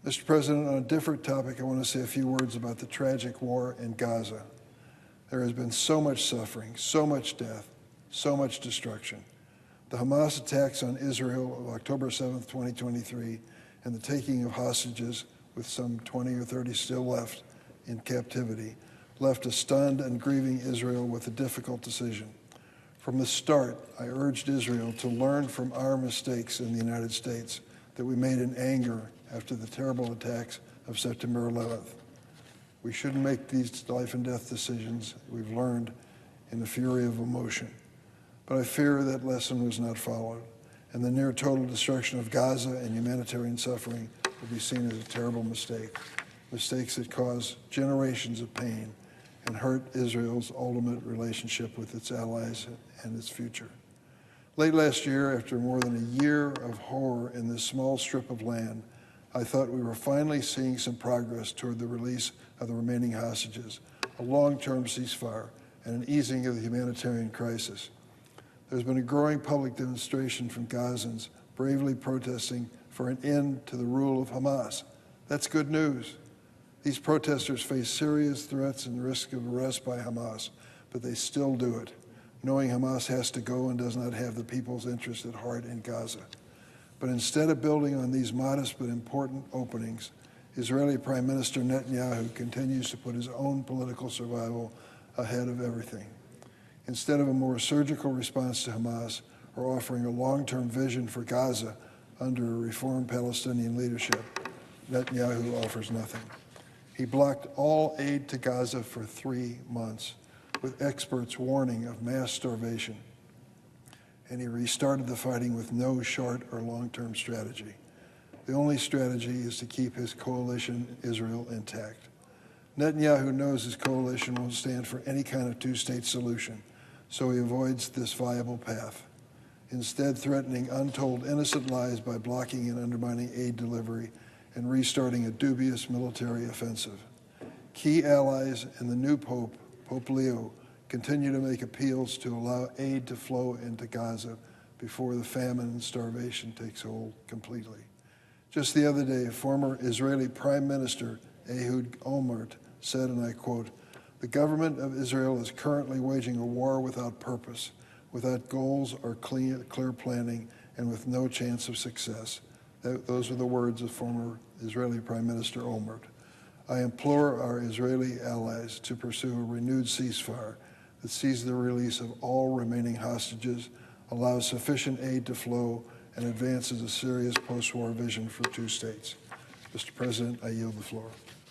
Mr. President, on a different topic, I want to say a few words about the tragic war in Gaza. There has been so much suffering, so much death, so much destruction. The Hamas attacks on Israel of October 7th, 2023, and the taking of hostages, with some 20 or 30 still left in captivity, left a stunned and grieving Israel with a difficult decision. From the start, I urged Israel to learn from our mistakes in the United States that we made in anger after the terrible attacks of September 11th. We shouldn't make these life and death decisions we've learned in the fury of emotion. But I fear that lesson was not followed, and the near total destruction of Gaza and humanitarian suffering will be seen as a terrible mistake, mistakes that cause generations of pain and hurt Israel's ultimate relationship with its allies and its future. Late last year, after more than a year of horror in this small strip of land, I thought we were finally seeing some progress toward the release of the remaining hostages, a long-term ceasefire, and an easing of the humanitarian crisis. There's been a growing public demonstration from Gazans bravely protesting for an end to the rule of Hamas. That's good news. These protesters face serious threats and risk of arrest by Hamas, but they still do it, knowing Hamas has to go and does not have the people's interest at heart in Gaza. But instead of building on these modest but important openings, Israeli Prime Minister Netanyahu continues to put his own political survival ahead of everything. Instead of a more surgical response to Hamas or offering a long-term vision for Gaza under a reformed Palestinian leadership, Netanyahu offers nothing. He blocked all aid to Gaza for 3 months, with experts warning of mass starvation. And he restarted the fighting with no short or long-term strategy. The only strategy is to keep his coalition Israel intact. Netanyahu knows his coalition won't stand for any kind of two-state solution, so he avoids this viable path, instead threatening untold innocent lives by blocking and undermining aid delivery and restarting a dubious military offensive. Key allies and the new Pope, Pope Leo, continue to make appeals to allow aid to flow into Gaza before the famine and starvation takes hold completely. Just the other day, former Israeli Prime Minister Ehud Olmert said, and I quote, "The government of Israel is currently waging a war without purpose, without goals or clear planning, and with no chance of success." Those are the words of former Israeli Prime Minister Olmert. I implore our Israeli allies to pursue a renewed ceasefire that sees the release of all remaining hostages, allows sufficient aid to flow, and advances a serious post-war vision for two states. Mr. President, I yield the floor.